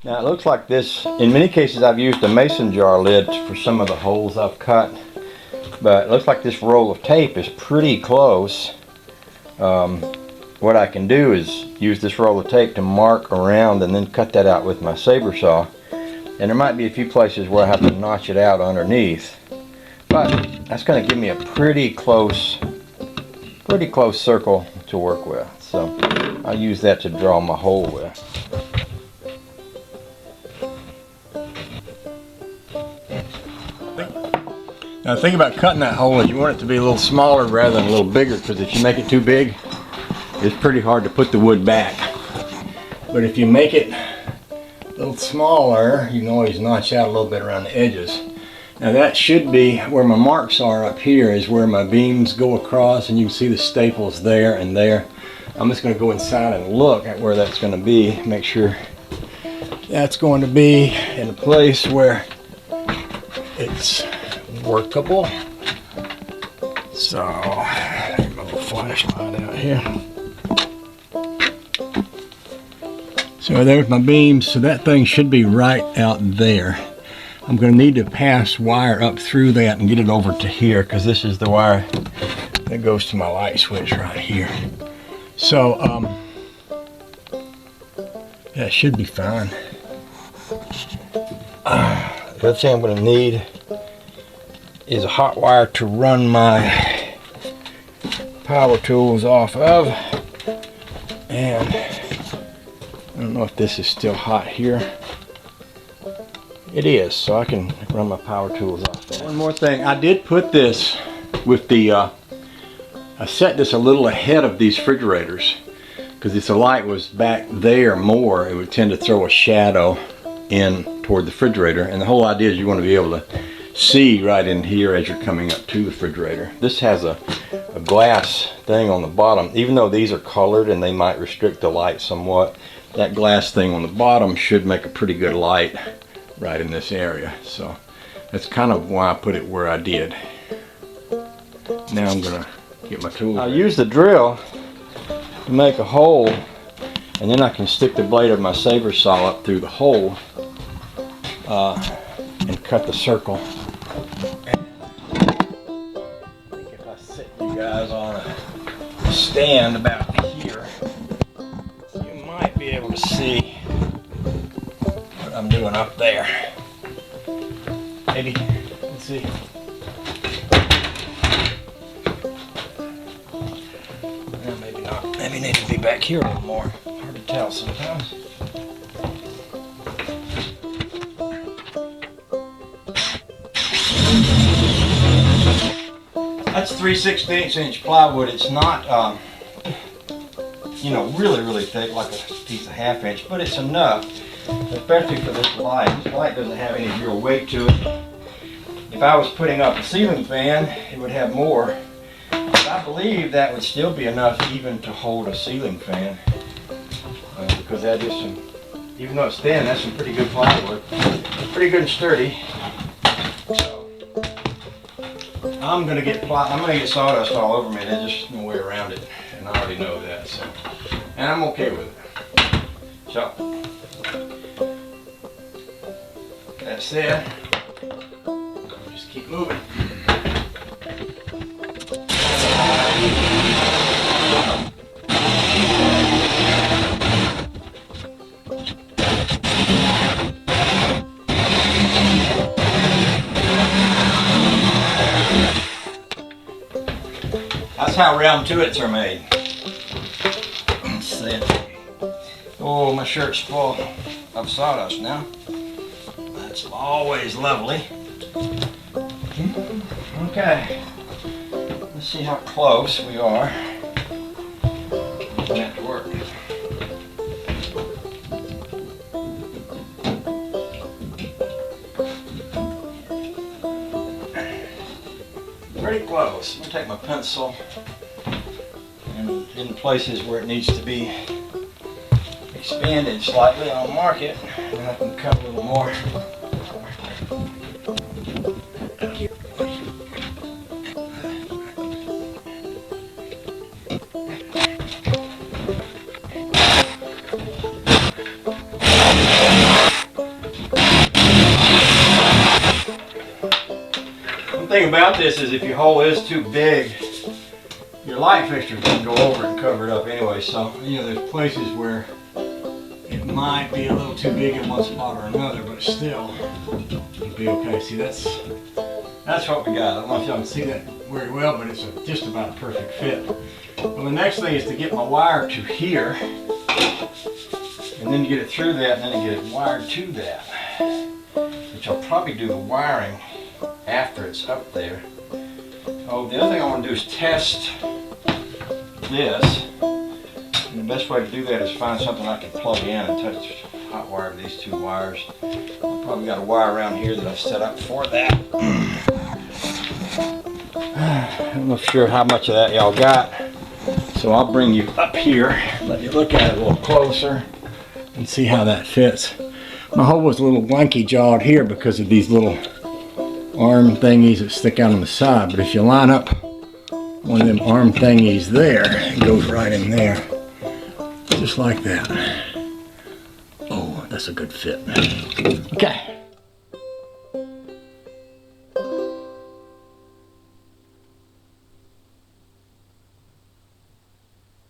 Now it looks like this, in many cases I've used a mason jar lid for some of the holes I've cut, but it looks like this roll of tape is pretty close. What I can do is use this roll of tape to mark around and then cut that out with my saber saw. And there might be a few places where I have to notch it out underneath, but that's going to give me a pretty close circle to work with. So I'll use that to draw my hole with. Now the thing about cutting that hole is you want it to be a little smaller rather than a little bigger, because if you make it too big, it's pretty hard to put the wood back. But if you make it a little smaller, you can always notch out a little bit around the edges. Now that should be where my marks are. Up here is where my beams go across, and you can see the staples there and there. I'm just going to go inside and look at where that's going to be, make sure that's going to be in a place where it's workable. So, get my little flashlight out here. So there's my beams. So that thing should be right out there. I'm going to need to pass wire up through that and get it over to here, because this is the wire that goes to my light switch right here. So that should be fine. The other thing I'm going to need is a hot wire to run my power tools off of, and I don't know if this is still hot here. It is, so I can run my power tools off that. One more thing, I did put this with the I set this a little ahead of these refrigerators, because if the light was back there more, it would tend to throw a shadow in toward the refrigerator. And the whole idea is you want to be able to see right in here as you're coming up to the refrigerator. This has a glass thing on the bottom. Even though these are colored and they might restrict the light somewhat, that glass thing on the bottom should make a pretty good light right in this area. So that's kind of why I put it where I did. Now I'm gonna get my tool. I'll use the drill to make a hole, and then I can stick the blade of my saber saw up through the hole and cut the circle. I think if I set you guys on a stand about here, you might be able to see what I'm doing up there. Maybe, let's see. Well, maybe not. Maybe need to be back here a little more. Hard to tell sometimes. That's 3/16 inch plywood. It's not, you know, really thick like a piece of 1/2 inch, but it's enough, especially for this light. This light doesn't have any real weight to it. If I was putting up a ceiling fan, it would have more. But I believe that would still be enough even to hold a ceiling fan, because that is some, even though it's thin, that's some pretty good plywood. It's pretty good and sturdy. So I'm gonna get sawdust all over me. There's just no way around it, and I already know that. So, and I'm okay with it. So that said, just keep moving. That's how round two-its are made. Let's see. Oh, my shirt's full of sawdust now. That's always lovely. Okay, let's see how close we are. Back to work. Pretty close. I'm going to take my pencil, and in places where it needs to be expanded slightly, I'll mark it, and I can cut a little more. thing about this is if your hole is too big, your light fixture can go over it and cover it up anyway. So, you know, there's places where it might be a little too big in one spot or another, but still, it'll be okay. See, that's what we got. I don't know if y'all can see that very well, but it's just about a perfect fit. Well, the next thing is to get my wire to here, and then get it through that, and then get it wired to that. Which I'll probably do the wiring after it's up there. Oh, the other thing I want to do is test this. And the best way to do that is find something I can plug in and touch hot wire to these two wires. I've probably got a wire around here that I've set up for that. I'm not sure how much of that y'all got. So I'll bring you up here, let you look at it a little closer and see how that fits. My hole was a little blanky jawed here because of these little arm thingies that stick out on the side, but if you line up one of them arm thingies there, it goes right in there, just like that. Oh, that's a good fit. Okay.